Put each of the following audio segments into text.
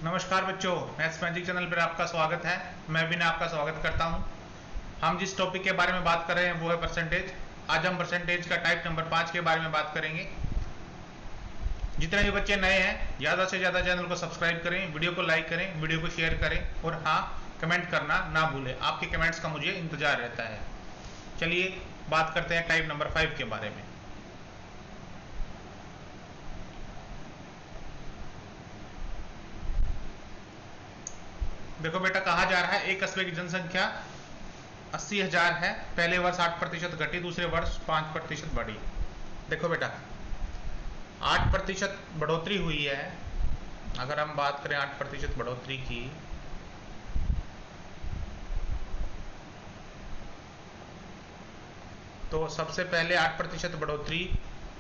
नमस्कार बच्चों, maths magic channel पर आपका स्वागत है। मैं विनय आपका स्वागत करता हूं। हम जिस टॉपिक के बारे में बात कर रहे हैं वो है परसेंटेज। आज हम परसेंटेज का टाइप नंबर 5 के बारे में बात करेंगे। जितने भी बच्चे नए हैं ज़्यादा से ज़्यादा चैनल को सब्सक्राइब करें, वीडियो को लाइक करें, वीडियो को शेयर करें और हाँ, कमेंट करना ना भूलें। आपके कमेंट्स का मुझे इंतजार रहता है। चलिए बात करते हैं टाइप नंबर 5 के बारे में। देखो बेटा, कहा जा रहा है एक कस्बे की जनसंख्या 80,000 है। पहले वर्ष 8% घटी, दूसरे वर्ष 5% बढ़ी। देखो बेटा, 8% बढ़ोतरी हुई है। अगर हम बात करें 8% बढ़ोतरी की, तो सबसे पहले 8% बढ़ोतरी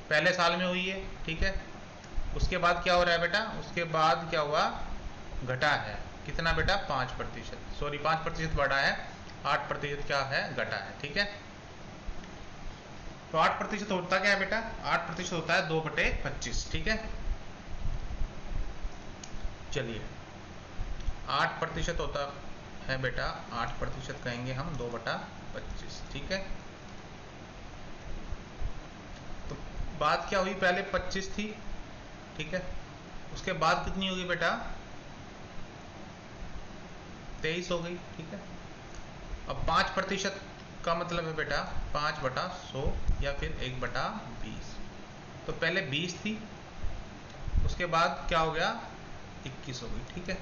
पहले साल में हुई है, ठीक है। उसके बाद क्या हो रहा है बेटा, उसके बाद क्या हुआ, घटा है। कितना बेटा, 5%। सॉरी, 5% बढ़ा है, 8% क्या है, घटा है, ठीक है। तो 8% होता क्या है बेटा, 8% होता है 2/25, ठीक है। चलिए, 8% होता है बेटा, 8% कहेंगे हम 2/25, ठीक है। तो बात क्या हुई, पहले 25 थी, ठीक है। उसके बाद कितनी होगी बेटा, 23 हो गई, ठीक है। अब 5% का मतलब है बेटा 5/100 या फिर 1/20। तो पहले 20 थी, उसके बाद क्या हो गया, 21 हो गई, ठीक है।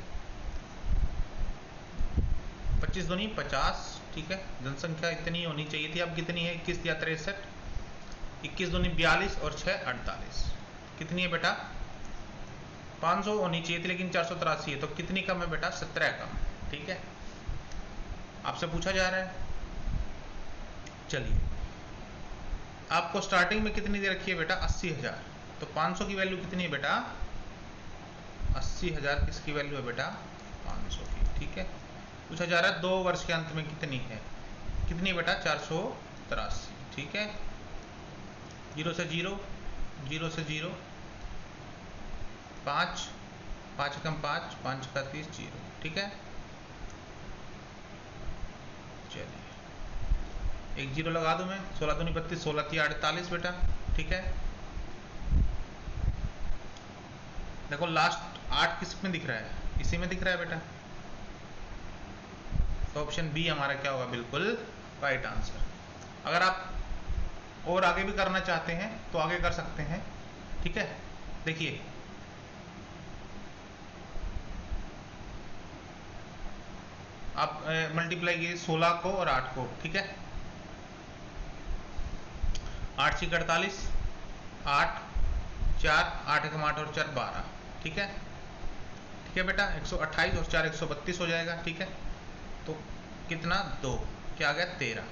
25 दूनी 50, ठीक है। जनसंख्या इतनी होनी चाहिए थी, अब कितनी है, 21 या 63। 21 दूनी 42 और 6 48। कितनी है बेटा, 500 होनी चाहिए थी, लेकिन 483 है, तो कितनी कम है बेटा, 17 कम है, ठीक है। आपसे पूछा जा रहा है। चलिए, आपको स्टार्टिंग में कितनी दे रखी है बेटा, 80,000। तो 500 की वैल्यू कितनी है बेटा, 80,000 किसकी वैल्यू है बेटा, 500 की, ठीक है। पूछा जा रहा है 2 वर्ष के अंत में कितनी है, कितनी बेटा, 483, ठीक है। 0 से 0, 0 से 0, 5, 5 कम 5, 5 का 30, 0, ठीक है। चलिए, एक 0 लगा दूं मैं, 16 दूनी 32, 16 3 48 बेटा, ठीक है। देखो लास्ट 8 किस में दिख रहा है, इसी में दिख रहा है बेटा। तो ऑप्शन बी हमारा क्या होगा, बिल्कुल राइट आंसर। अगर आप और आगे भी करना चाहते हैं तो आगे कर सकते हैं, ठीक है। देखिए, आप मल्टीप्लाई कीजिए 16 को और 8 को, ठीक है। 8 6 48, 8 4, 8 1 8 और 4 12, ठीक है, ठीक है बेटा। 128 और 4 132 हो जाएगा, ठीक है। तो कितना, 2, क्या आ गया, 13।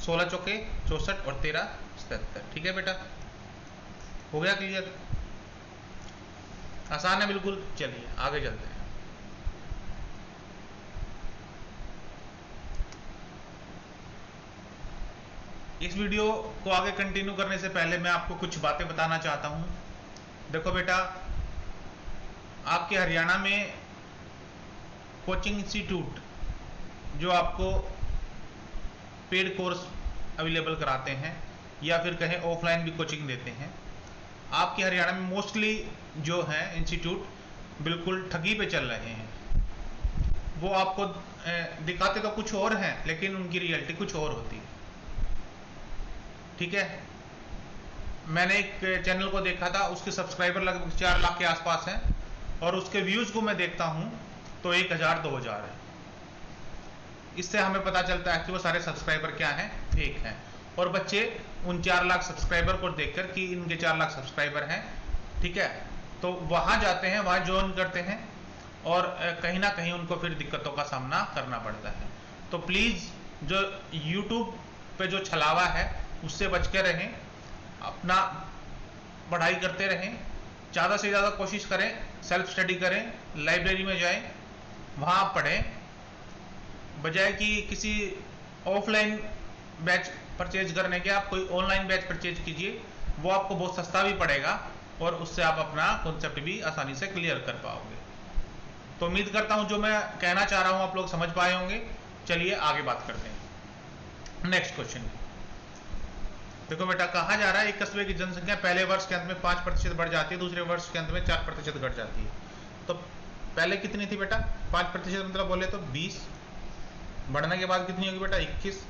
16 चौके 64 और 13 77, ठीक है बेटा। हो गया क्लियर, आसान है बिल्कुल। चलिए आगे चलते हैं। इस वीडियो को आगे कंटिन्यू करने से पहले मैं आपको कुछ बातें बताना चाहता हूं। देखो बेटा, आपके हरियाणा में कोचिंग इंस्टीट्यूट जो आपको पेड कोर्स अवेलेबल कराते हैं या फिर कहें ऑफलाइन भी कोचिंग देते हैं, आपके हरियाणा में मोस्टली जो है इंस्टीट्यूट बिल्कुल ठगी पे चल रहे हैं। वो आपको दिखाते तो कुछ और हैं, लेकिन उनकी रियलिटी कुछ और होती है, ठीक है। मैंने एक चैनल को देखा था, उसके सब्सक्राइबर लगभग 4 लाख के आसपास हैं और उसके व्यूज को मैं देखता हूं तो 1000 2000 है। इससे हमें पता चलता है कि वो सारे सब्सक्राइबर क्या हैं, फेक हैं। और बच्चे उन 4 लाख सब्सक्राइबर को देखकर कि इनके 4 लाख सब्सक्राइबर हैं, ठीक है, तो वहां जाते हैं, वहां ज्वाइन करते हैं और कहीं ना कहीं उनको फिर दिक्कतों का सामना करना पड़ता है। तो प्लीज जो यूट्यूब पे जो छलावा है उससे बच के रहें, अपना पढ़ाई करते रहें, ज़्यादा से ज़्यादा कोशिश करें, सेल्फ स्टडी करें, लाइब्रेरी में जाएं, वहाँ पढ़ें, बजाय कि किसी ऑफलाइन बैच परचेज करने के आप कोई ऑनलाइन बैच परचेज कीजिए। वो आपको बहुत सस्ता भी पड़ेगा और उससे आप अपना कॉन्सेप्ट भी आसानी से क्लियर कर पाओगे। तो उम्मीद करता हूं जो मैं कहना चाह रहा हूं आप लोग समझ पाए होंगे। चलिए आगे बात करते हैं नेक्स्ट क्वेश्चन की। देखो बेटा, कहा जा रहा है एक कस्बे की जनसंख्या पहले वर्ष के अंत में 5% बढ़ जाती है, दूसरे वर्ष के अंत में 4% घट जाती है। तो पहले कितनी थी बेटा? 5% मतलब बोले तो 20, बढ़ने के बाद कितनी होगी बेटा? 21।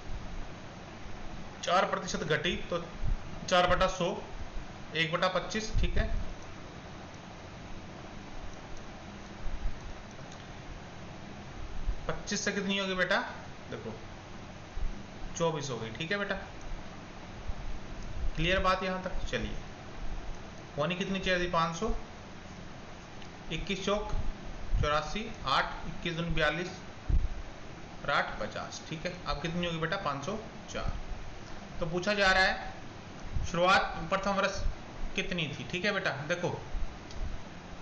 4% घटी तो 4/100, 1/25, ठीक है। पच्चीस से कितनी होगी बेटा? देखो 24 हो गई, ठीक है बेटा। क्लियर बात यहां तक? चलिए, होनी कितनी चाहिए थी? 500, 21 चौक 84, 8 21 दूनी 42 और 8 50, ठीक है। अब कितनी होगी बेटा? 504। तो पूछा जा रहा है शुरुआत प्रथम वर्ष कितनी थी, ठीक है बेटा। देखो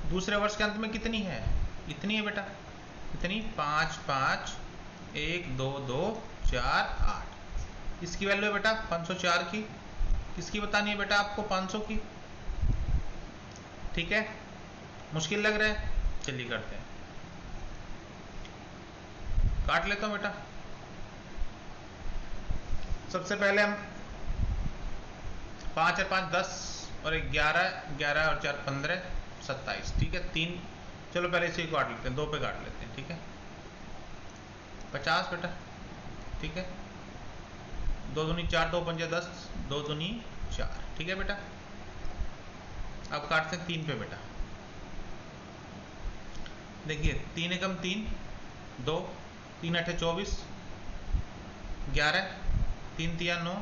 दूसरे वर्ष के अंत में कितनी है? इतनी है बेटा। कितनी? 5 5 1 2 2 4 8। इसकी वैल्यू है बेटा 504 की। किसकी बतानी है बेटा आपको? 500 की, ठीक है। मुश्किल लग रहा है? चलिए करते हैं, काट लेता हूं बेटा। सबसे पहले हम 5 और 5 10 और 11, 11 और 4 15 27, ठीक है। 3, चलो पहले इसे काट लेते हैं, 2 पे काट लेते हैं, ठीक है। 50 बेटा, ठीक है। 2 दूनी 4, 2 पंजे 10, 2 दूनी 4, ठीक है बेटा। अब काटते हैं 3 पे बेटा। देखिए 3 एकम 3, 2, 3 8 24, 11, 3 तिया 9,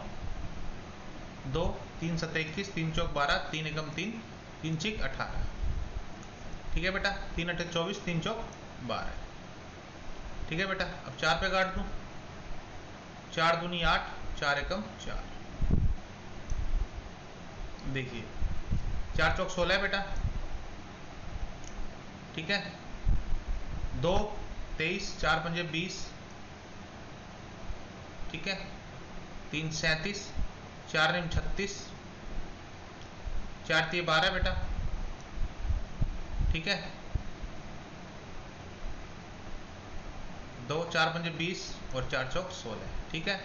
2, 3 7 21, 3 चौक 12, 3 एकम 3, 3 चिक 18, ठीक है बेटा। 3 8 24, 3 चौक 12, ठीक है बेटा। अब 4 पे काट दूं, 4 दूनी 8, 4 एकम 4। देखिए 4 चौक 16 है बेटा, ठीक है। 2 23, 4 पंजे 20, ठीक है। 3 37, 4 निम 36, 4 3 12 बेटा, ठीक है। 2 4 पंजे 20 और 4 चौक 16, ठीक है।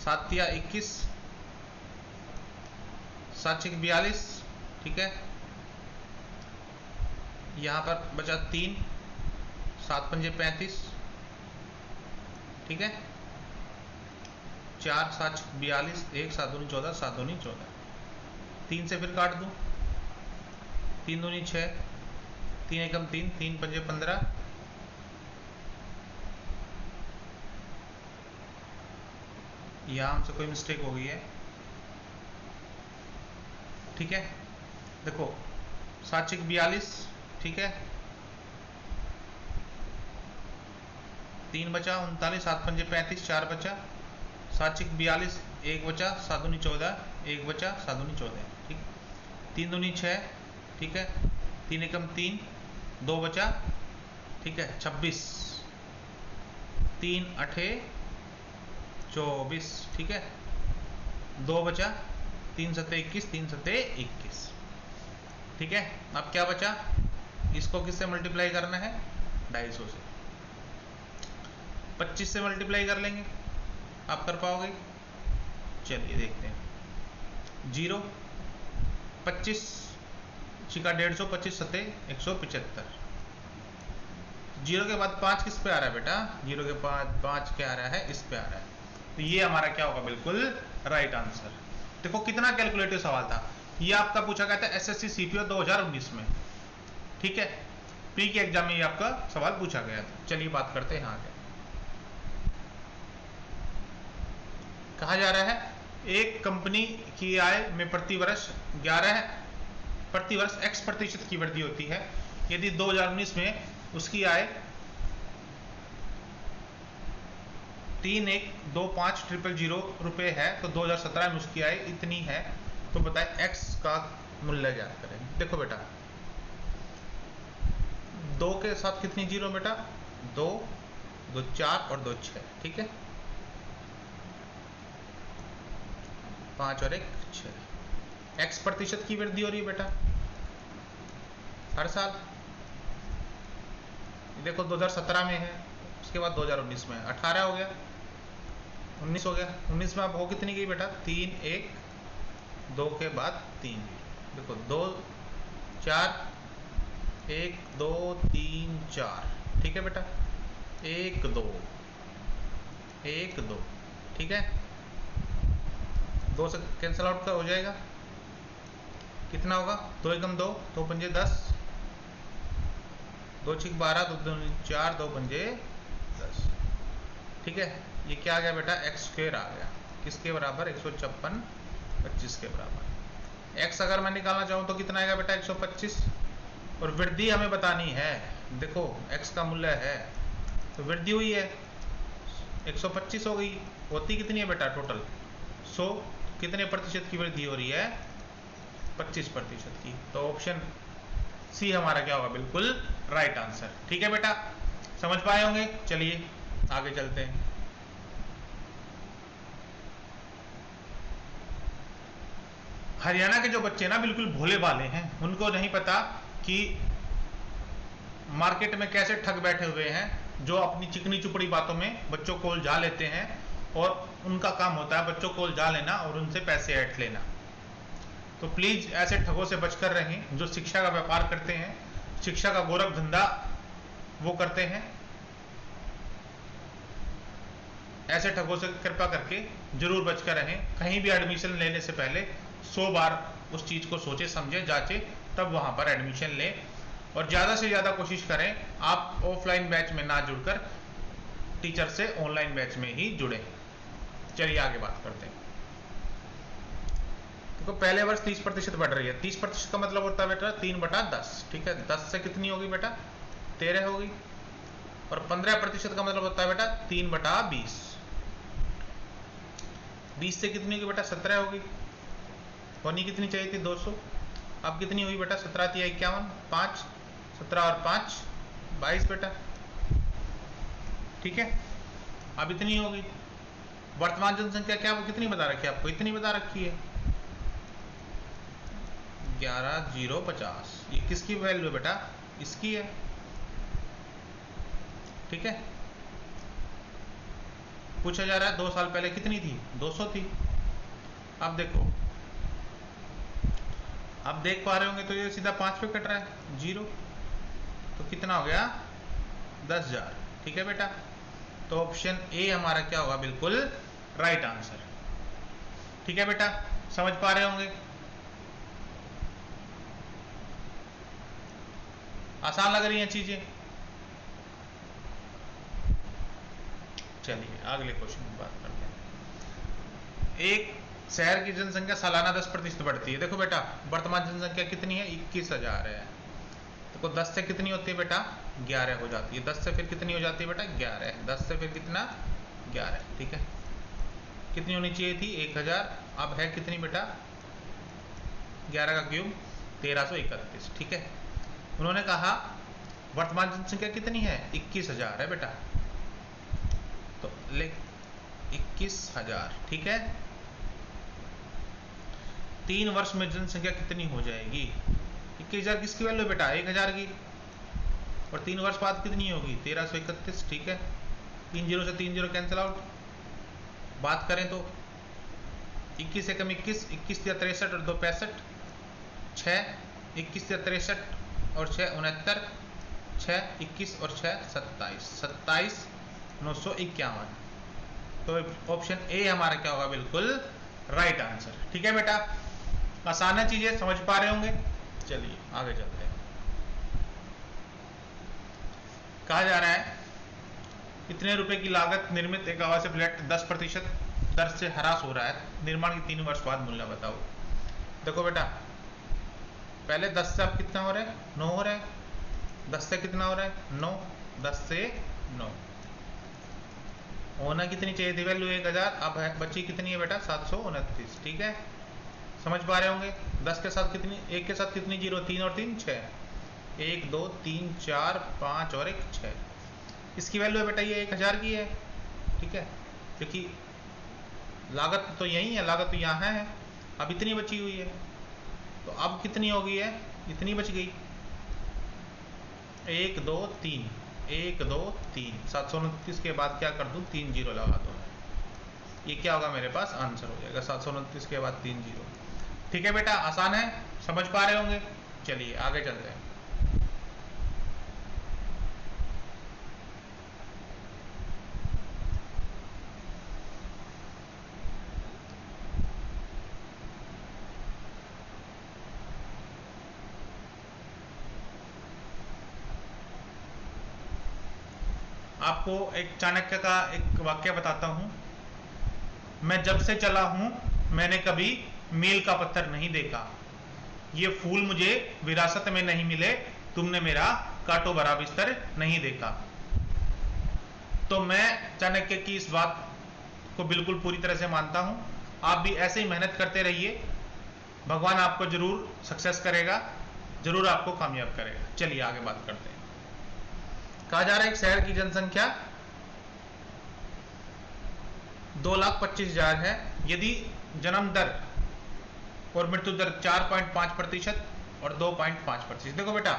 7 तिया 21, 7 6 42, ठीक है। यहाँ पर बचा 3, 7 पंजे 35, ठीक है। 4 7 42, 1 7 दूनी 14, 7 दूनी 14। 3 से फिर काट दूं, 3 दूनी 6, 3 एकम 3, 3 पंजे 15, यहाँ हमसे कोई मिस्टेक हो गई है, ठीक है। देखो 7 6 42, ठीक है। 3 बचा 39, 7 पंजे 35, 4 बचा, 7 6 42, 1 बचा, 7 दूनी 14, 1 बचा, 7 दूनी 14, ठीक। 3 दूनी 6, ठीक है। 3 एकम 3, 2 बचा, ठीक है। 26, 3 8 24, ठीक है। 2 बचा, 3 7 21, 3 7 21, ठीक है। अब क्या बचा? इसको किससे मल्टीप्लाई करना है? 250 से। 25 से मल्टीप्लाई कर लेंगे, आप कर पाओगे? चलिए देखते हैं। 0 25 छिका 150, 25 सत्ते 175। 0 के बाद 5 किस पे आ रहा है बेटा? 0 के बाद 5 क्या आ रहा है? इस पे आ रहा है। तो ये हमारा क्या होगा? बिल्कुल राइट आंसर। देखो कितना कैलकुलेटिव सवाल था। ये आपका पूछा गया था एसएससी सीपीओ 2019 में, ठीक है। प्री के एग्जाम में ये आपका सवाल पूछा गया था। चलिए बात करते हैं आगे। कहा जा रहा है एक कंपनी की आय में प्रति वर्ष x% की वृद्धि होती है। यदि 2019 में उसकी आय 3,125,000 रुपए है तो 2017 में उसकी आय इतनी है, तो बताए x का मूल्य ज्ञात करें। देखो बेटा 2 के साथ कितनी जीरो बेटा? 2 2 4 और 2 6, ठीक है। 5 और 1 6। x% की वृद्धि हो रही है बेटा हर साल, देखो 2017 में है, उसके बाद 2019 में 18 हो गया, 19 हो गया। 19 में अब हो कितनी गई बेटा? 3 1 2 के बाद 3, देखो 2 4 1 2 3 4, ठीक है बेटा, 1 2 1 2, ठीक है। 2 से कैंसिल आउट का हो जाएगा, कितना होगा? 2 एकम 2, 2 पंजे 10, 2 छिक 12, 2 दूनी 4, 2 पंजे 10, ठीक है। ये क्या आ गया बेटा? एक्स स्क्वायर आ गया, किसके बराबर? 156 25 के बराबर। एक्स अगर मैं निकालना चाहूँ तो कितना आएगा बेटा? 125, और वृद्धि हमें बतानी है। देखो एक्स का मूल्य है तो वृद्धि हुई है, 125 हो गई, होती कितनी है बेटा टोटल? 100, कितने प्रतिशत की वृद्धि हो रही है? 25% की। तो ऑप्शन सी हमारा क्या होगा? बिल्कुल राइट आंसर, ठीक है बेटा, समझ पाए होंगे। चलिए आगे चलते हैं। हरियाणा के जो बच्चे ना बिल्कुल भोले भाले हैं, उनको नहीं पता कि मार्केट में कैसे ठग बैठे हुए हैं, जो अपनी चिकनी चुपड़ी बातों में बच्चों को उलझा लेते हैं, और उनका काम होता है बच्चों को उलझा लेना और उनसे पैसे ऐंठ लेना। तो प्लीज ऐसे ठगों से बचकर रहें, जो शिक्षा का व्यापार करते हैं, शिक्षा का गोरख धंधा वो करते हैं। ऐसे ठगों से कृपा करके जरूर बचकर रहें। कहीं भी एडमिशन लेने से पहले 100 बार उस चीज को सोचे समझे जांचे, तब वहां पर एडमिशन लें। और ज्यादा से ज्यादा कोशिश करें आप ऑफलाइन बैच में ना जुड़कर टीचर से ऑनलाइन बैच में ही जुड़े। चलिए आगे बात करते हैं। तो पहले वर्ष 30% बढ़ रही है। 30% का मतलब होता है बेटा 3/10, ठीक है। 10 से कितनी होगी बेटा? 13 होगी। और 15% का मतलब होता है बेटा 3/20। 20 से कितनी होगी बेटा? 17 होगी। होनी कितनी चाहिए थी? 200। अब कितनी हुई बेटा? 17 × 51, 5, 17 और 5 22 बेटा, ठीक है। अब इतनी होगी। वर्तमान जनसंख्या क्या वो कितनी बता रखी है आपको? इतनी बता रखी है, 11,050। ये किसकी वैल्यू है बेटा? इसकी है, ठीक है। पूछा जा रहा है 2 साल पहले कितनी थी? 200 थी। अब देखो, अब देख पा रहे होंगे तो ये सीधा 5 पे कट रहा है, 0। तो कितना हो गया? 10,000, ठीक है बेटा। तो ऑप्शन ए हमारा क्या होगा? बिल्कुल राइट आंसर, ठीक है बेटा, समझ पा रहे होंगे। आसान लग रही हैं चीजें। चलिए अगले क्वेश्चन की बात करते हैं। एक शहर की जनसंख्या सालाना 10% बढ़ती है। देखो बेटा वर्तमान जनसंख्या कितनी है? 21,000 है। देखो 10 से कितनी होती है बेटा? 11 हो जाती है। 10 से फिर कितनी हो जाती है बेटा? 11। 10 से फिर कितना? 11, ठीक है। कितनी होनी चाहिए थी? 1000। अब है कितनी बेटा? 11 का क्यूब 1331, ठीक है। उन्होंने कहा वर्तमान जनसंख्या कितनी है? 21,000 है बेटा। तो ले 21,000, ठीक है। 3 वर्ष में जनसंख्या कितनी हो जाएगी? 21,000 किसकी वैल्यू है बेटा? 1,000 की। और 3 वर्ष बाद कितनी होगी? 1331, ठीक है। 3 0 से 3 0 कैंसिल आउट। बात करें तो 21 एकम 21, 21 या 63 और 2 65, 6, 21 या 63 और 6 69, 6 21 और 6 27, 27 951। तो ऑप्शन ए हमारा क्या होगा? बिल्कुल राइट आंसर, ठीक है बेटा। आसान है चीजें, समझ पा रहे होंगे। चलिए आगे चलते हैं। कहा जा रहा है इतने रुपए की लागत निर्मित एक आवासीय फ्लैट 10% दर से ह्रास हो रहा है, निर्माण के 3 वर्ष बाद मूल्य बताओ। देखो बेटा पहले 10 से अब कितना हो रहा है? 9 हो रहा है। 10 से कितना हो रहा है? 9। 10 से 9 होना कितनी चाहिए थी? वैल्यू 1000। अब है बची कितनी है बेटा? 729, ठीक है। समझ पा रहे होंगे। 10 के साथ कितनी? 1 के साथ कितनी जीरो? 3 और 3 6, 1 2 3 4 5 और 1 6। इसकी वैल्यू है बेटा ये 1000 की है, ठीक है। क्योंकि लागत तो यही है, लागत तो यहाँ है। अब इतनी बची हुई है, तो अब कितनी हो गई है? इतनी बच गई, 1 2 3, 1 2 3, 729 के बाद क्या कर दूं, 3 जीरो लगा दूं। ये क्या होगा मेरे पास आंसर हो जाएगा 729 के बाद 3 जीरो। ठीक है बेटा, आसान है, समझ पा रहे होंगे। चलिए आगे चलते हैं। आपको एक चाणक्य का एक वाक्य बताता हूं। मैं जब से चला हूं मैंने कभी मील का पत्थर नहीं देखा, ये फूल मुझे विरासत में नहीं मिले, तुमने मेरा कांटों भरा बिस्तर नहीं देखा। तो मैं चाणक्य की इस बात को बिल्कुल पूरी तरह से मानता हूं। आप भी ऐसे ही मेहनत करते रहिए, भगवान आपको जरूर सक्सेस करेगा, जरूर आपको कामयाब करेगा। चलिए आगे बात करते हैं। कहा जा रहा है एक शहर की जनसंख्या 2,25,000 है, यदि जन्म दर और मृत्यु दर 4.5% और 2.5%। देखो बेटा,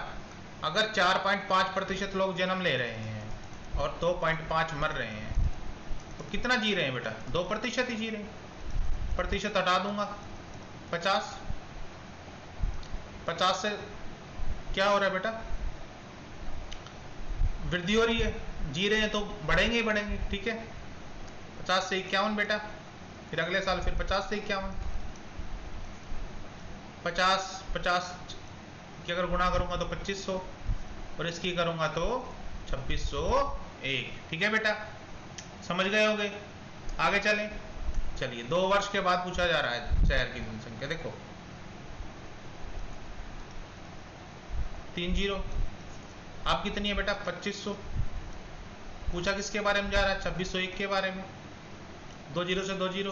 अगर 4.5% लोग जन्म ले रहे हैं और 2.5 मर रहे हैं, तो कितना जी रहे हैं बेटा, 2% ही जी रहे हैं। प्रतिशत हटा दूंगा, 50 से क्या हो रहा है बेटा, वृद्धि हो रही है, जी रहे हैं तो बढ़ेंगे ही बढ़ेंगे। ठीक है, 50 से 51 बेटा, फिर अगले साल फिर 50 से 51, 50 की अगर गुणा करूंगा तो 2500, और इसकी करूंगा तो 2601। ठीक है बेटा, समझ गए होंगे। आगे चलें। चलिए 2 वर्ष के बाद पूछा जा रहा है शहर की जनसंख्या। देखो 3 जीरो, आप कितनी है बेटा, 2500। पूछा किसके बारे में जा रहा है, 2601 के बारे में। 2 जीरो से 2 जीरो,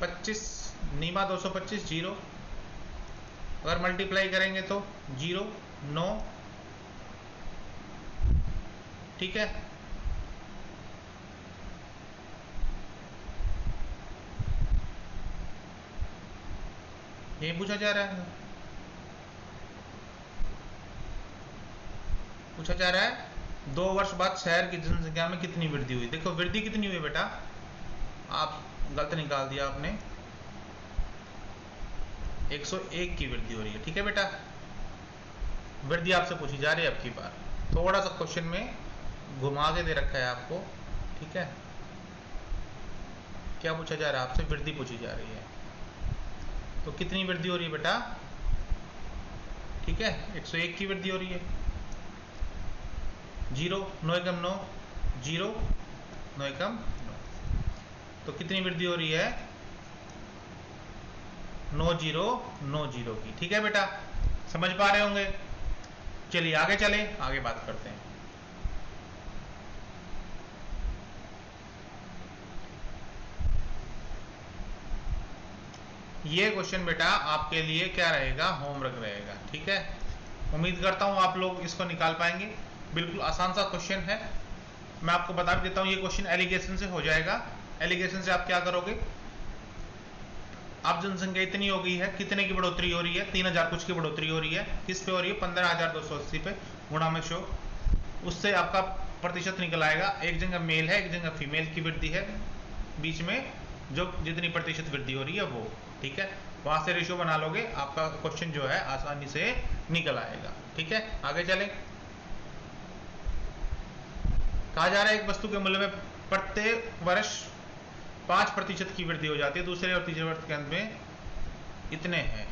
25 नीमा 225 जीरो, अगर मल्टीप्लाई करेंगे तो 0 9। ठीक है, यही पूछा जा रहा है। पूछा जा रहा है 2 वर्ष बाद शहर की जनसंख्या में कितनी वृद्धि हुई। देखो वृद्धि कितनी हुई बेटा, आप गलत निकाल दिया आपने, 101 की वृद्धि हो रही है। ठीक है बेटा, वृद्धि आपसे पूछी जा रही है। अब की बार थोड़ा सा क्वेश्चन में घुमा के दे रखा है आपको। ठीक है, क्या पूछा जा रहा है आपसे, वृद्धि पूछी जा रही है। तो कितनी वृद्धि हो रही है बेटा, ठीक है 101 की वृद्धि हो रही है। 0 9 एकम 9, 0 9 एकम 9, तो कितनी वृद्धि हो रही है, 9090 की। ठीक है बेटा, समझ पा रहे होंगे। चलिए आगे चले, आगे बात करते हैं। ये क्वेश्चन बेटा आपके लिए क्या रहेगा, होमवर्क रहेगा। ठीक है, उम्मीद करता हूं आप लोग इसको निकाल पाएंगे। बिल्कुल आसान सा क्वेश्चन है, मैं आपको बता भी देता हूं। ये क्वेश्चन एलिगेशन से हो जाएगा। एलिगेशन से आप क्या करोगे, आप जनसंख्या इतनी हो गई है, कितने की बढ़ोतरी हो रही है, 3000 कुछ की बढ़ोतरी हो रही है, किस पे हो रही है, 15,280 पे, गुणा में 100, उससे आपका प्रतिशत निकल आएगा। एक जगह मेल है, एक जगह फीमेल की वृद्धि है, बीच में जो जितनी प्रतिशत वृद्धि हो रही है वो। ठीक है, वहां से रेशियो बना लोगे, आपका क्वेश्चन जो है आसानी से निकल आएगा। ठीक है, आगे चलें। कहा जा रहा है एक वस्तु के मूल्य में प्रत्येक वर्ष 5% की वृद्धि हो जाती है, दूसरे और तीसरे वर्ष के अंत में इतने हैं।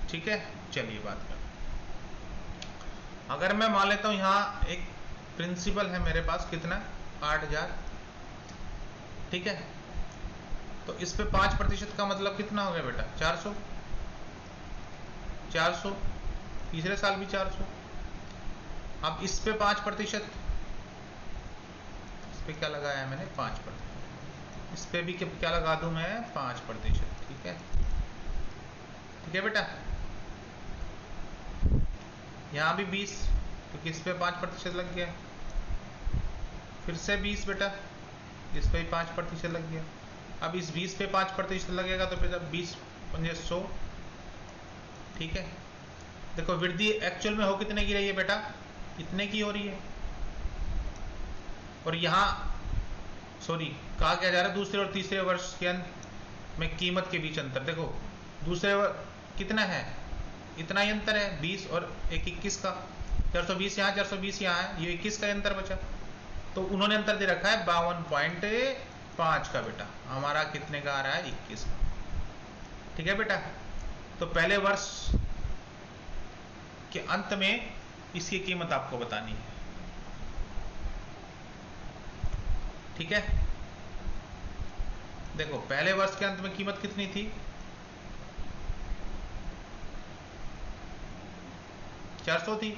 ठीक है, चलिए बात करते। अगर मैं मान लेता हूं यहां एक प्रिंसिपल है मेरे पास, कितना 8000। ठीक है, तो इस पे 5% का मतलब कितना हो गया बेटा, 400। 400, तीसरे साल भी 400। अब इस पे 5%, इस पे क्या लगाया है मैंने, 5%। इस पे भी क्या लगा दूं मैं, 5%। ठीक है, ठीक है बेटा, यहां भी 20, क्योंकि इस पे 5% लग गया। फिर से 20 बेटा, इस पे 5% लग गया। अब इस 20 पे 5% लगेगा तो फिर 20 पंजे 100। ठीक है, देखो वृद्धि एक्चुअल में हो कितने की रही है बेटा, इतने की हो रही है। और यहाँ सॉरी कहा क्या जा रहा है दूसरे और तीसरे वर्ष के अंत में कीमत के बीच अंतर। देखो दूसरे कितना है, इतना ही अंतर है 20 और 21 का। 420 यहाँ 420 यहाँ है, ये 21 का अंतर बचा। तो उन्होंने अंतर दे रखा है 52.5 का बेटा, हमारा कितने का आ रहा है 21 का। ठीक है बेटा, तो पहले वर्ष के अंत में इसकी कीमत आपको बतानी है। ठीक है, देखो पहले वर्ष के अंत में कीमत कितनी थी, 400 थी।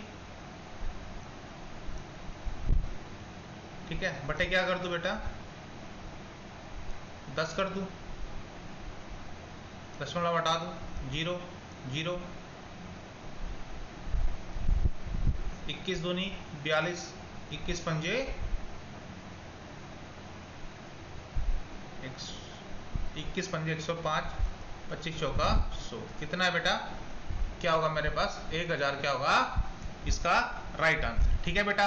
ठीक है, बटे क्या कर दूं बेटा, 10 कर दूं, दशमलव हटा दूं, 0 0, 21 दूनी 42, 21 पंजे 21 पंजे 105, 25 चौका 100, कितना है बेटा, क्या होगा मेरे पास 1000, क्या होगा इसका राइट आंसर। ठीक है बेटा।